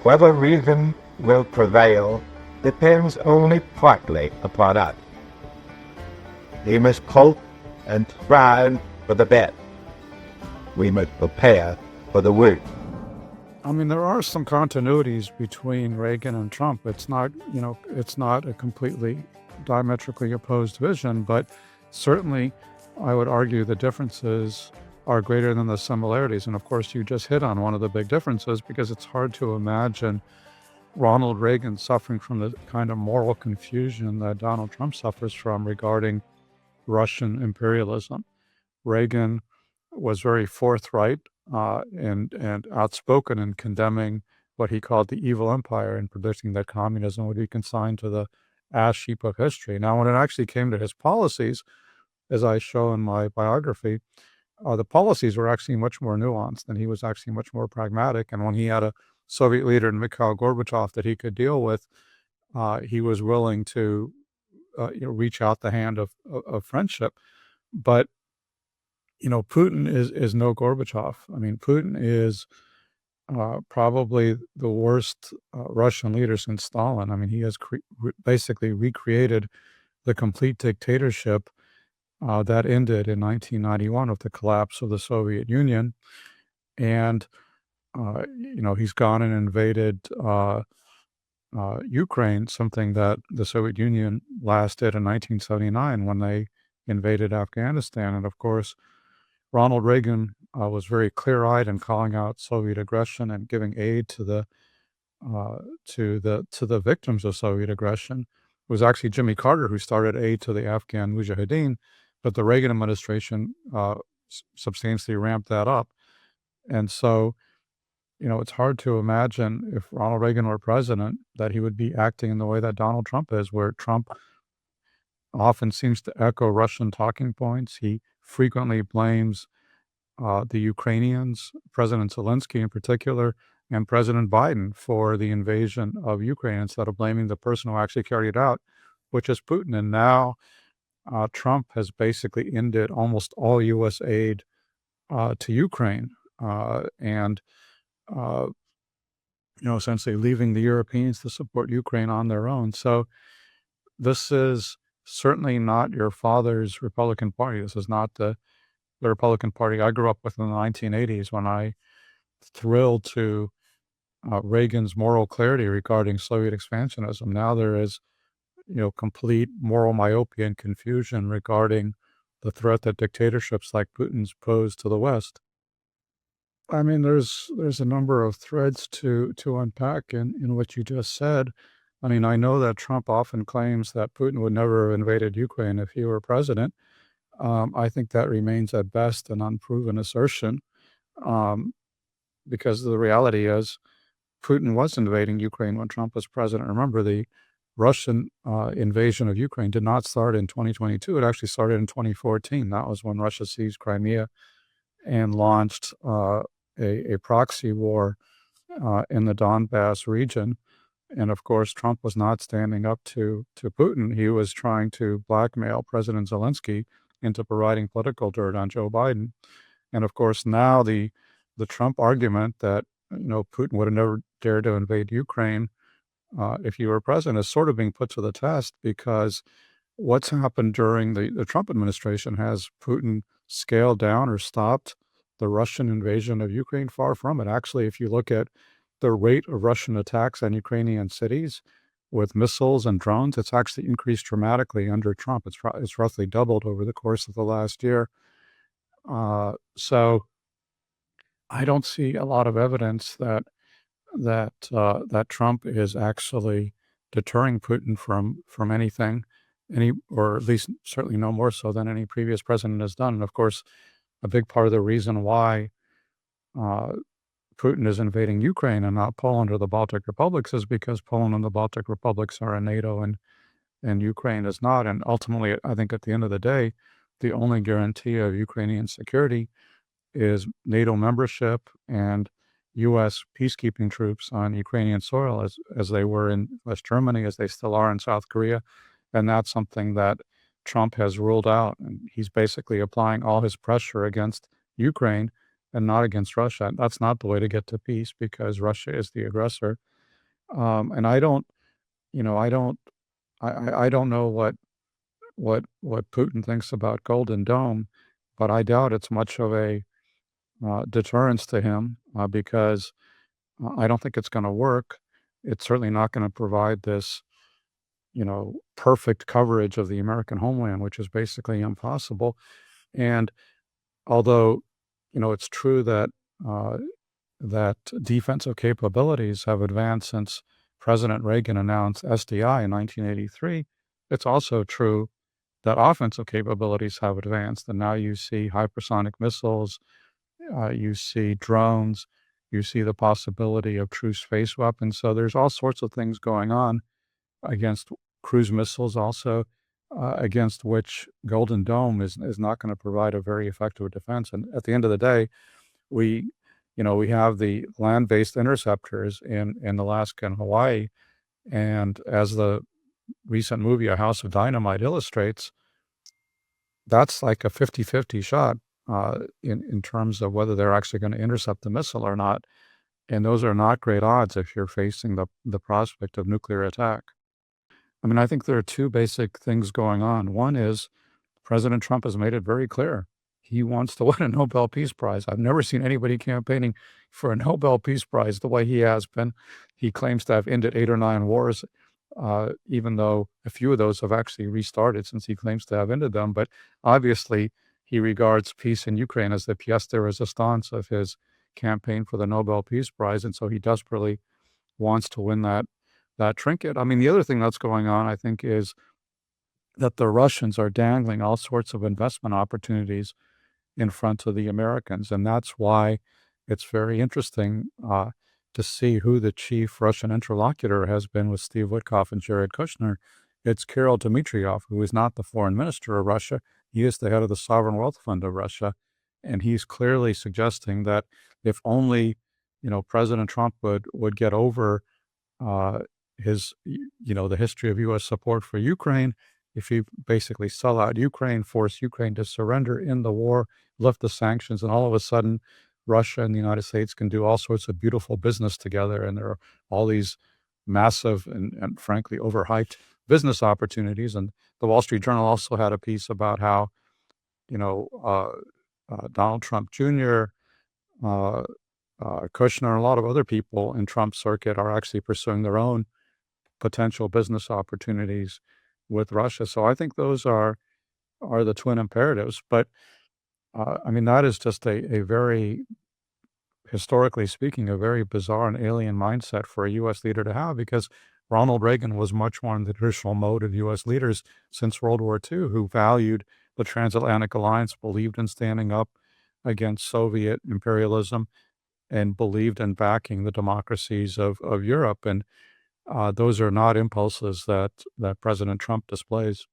Whether reason will prevail depends only partly upon us. We must hope and strive for the best. We must prepare for the worst. I mean, there are some continuities between Reagan and Trump. It's not, it's not a completely diametrically opposed vision, but certainly I would argue the differences are greater than the similarities. And of course, you just hit on one of the big differences, because it's hard to imagine Ronald Reagan suffering from the kind of moral confusion that Donald Trump suffers from regarding Russian imperialism. Reagan was very forthright and outspoken in condemning what he called the evil empire and predicting that communism would be consigned to the ash heap of history. Now, when it actually came to his policies, as I show in my biography, the policies were actually much more nuanced, and he was actually much more pragmatic. And when he had a Soviet leader in Mikhail Gorbachev that he could deal with, he was willing to reach out the hand of friendship. But Putin is no Gorbachev. I mean, Putin is probably the worst Russian leader since Stalin. I mean, he has basically recreated the complete dictatorship that ended in 1991 with the collapse of the Soviet Union. And, he's gone and invaded Ukraine, something that the Soviet Union last did in 1979 when they invaded Afghanistan. And of course, Ronald Reagan was very clear-eyed in calling out Soviet aggression and giving aid to the victims of Soviet aggression. It was actually Jimmy Carter who started aid to the Afghan Mujahideen, but the Reagan administration substantially ramped that up. And so, it's hard to imagine if Ronald Reagan were president that he would be acting in the way that Donald Trump is, where Trump often seems to echo Russian talking points. He frequently blames the Ukrainians, President Zelensky in particular, and President Biden for the invasion of Ukraine, instead of blaming the person who actually carried it out, which is Putin. And now Trump has basically ended almost all U.S. aid to Ukraine, and essentially leaving the Europeans to support Ukraine on their own. So this is certainly not your father's Republican Party. This is not the Republican Party I grew up with in the 1980s, when I thrilled to Reagan's moral clarity regarding Soviet expansionism. Now there is, complete moral myopia and confusion regarding the threat that dictatorships like Putin's pose to the West. I mean, there's a number of threads to unpack in what you just said. I mean, I know that Trump often claims that Putin would never have invaded Ukraine if he were president. I think that remains at best an unproven assertion, because the reality is Putin was invading Ukraine when Trump was president. Remember, the Russian invasion of Ukraine did not start in 2022. It actually started in 2014. That was when Russia seized Crimea and launched a proxy war in the Donbass region. And of course, Trump was not standing up to Putin. He was trying to blackmail President Zelensky into providing political dirt on Joe Biden. And of course, now the Trump argument that Putin would have never dared to invade Ukraine if he were president is sort of being put to the test, because what's happened during the Trump administration? Has Putin scaled down or stopped the Russian invasion of Ukraine? Far from it. Actually, if you look at the rate of Russian attacks on Ukrainian cities with missiles and drones, it's actually increased dramatically under Trump. It's roughly doubled over the course of the last year. So I don't see a lot of evidence that Trump is actually deterring Putin from anything, or at least certainly no more so than any previous president has done. And of course, a big part of the reason why Putin is invading Ukraine and not Poland or the Baltic republics is because Poland and the Baltic republics are in NATO and Ukraine is not. And ultimately, I think at the end of the day, the only guarantee of Ukrainian security is NATO membership and U.S. peacekeeping troops on Ukrainian soil, as they were in West Germany, as they still are in South Korea. And that's something that Trump has ruled out. And he's basically applying all his pressure against Ukraine and not against Russia. That's not the way to get to peace, because Russia is the aggressor. And I don't, you know, I don't know what Putin thinks about Golden Dome, but I doubt it's much of a deterrence to him because I don't think it's going to work. It's certainly not going to provide this, perfect coverage of the American homeland, which is basically impossible. And although, it's true that uh, that defensive capabilities have advanced since President Reagan announced SDI in 1983, it's also true that offensive capabilities have advanced. And now you see hypersonic missiles, you see drones, you see the possibility of true space weapons. So there's all sorts of things going on against cruise missiles also, against which Golden Dome is not going to provide a very effective defense. And at the end of the day, we, we have the land-based interceptors in Alaska and Hawaii. And as the recent movie, A House of Dynamite, illustrates, that's like a 50-50 shot in terms of whether they're actually going to intercept the missile or not. And those are not great odds if you're facing the prospect of nuclear attack. I mean, I think there are two basic things going on. One is President Trump has made it very clear he wants to win a Nobel Peace Prize. I've never seen anybody campaigning for a Nobel Peace Prize the way he has been. He claims to have ended 8 or 9 wars, even though a few of those have actually restarted since he claims to have ended them. But obviously, he regards peace in Ukraine as the pièce de résistance of his campaign for the Nobel Peace Prize, and so he desperately wants to win that trinket. I mean, the other thing that's going on, I think, is that the Russians are dangling all sorts of investment opportunities in front of the Americans. And that's why it's very interesting to see who the chief Russian interlocutor has been with Steve Witkoff and Jared Kushner. It's Kirill Dmitriev, who is not the foreign minister of Russia. He is the head of the Sovereign Wealth Fund of Russia. And he's clearly suggesting that if only, President Trump would get over his, the history of U.S. support for Ukraine, if you basically sell out Ukraine, force Ukraine to surrender in the war, lift the sanctions, and all of a sudden, Russia and the United States can do all sorts of beautiful business together. And there are all these massive and frankly overhyped business opportunities. And the Wall Street Journal also had a piece about how, Donald Trump Jr., Kushner, and a lot of other people in Trump's circuit are actually pursuing their own potential business opportunities with Russia. So I think those are the twin imperatives. But I mean, that is just a very, historically speaking, a very bizarre and alien mindset for a U.S. leader to have, because Ronald Reagan was much more in the traditional mode of U.S. leaders since World War II, who valued the transatlantic alliance, believed in standing up against Soviet imperialism, and believed in backing the democracies of Europe. And those are not impulses that President Trump displays.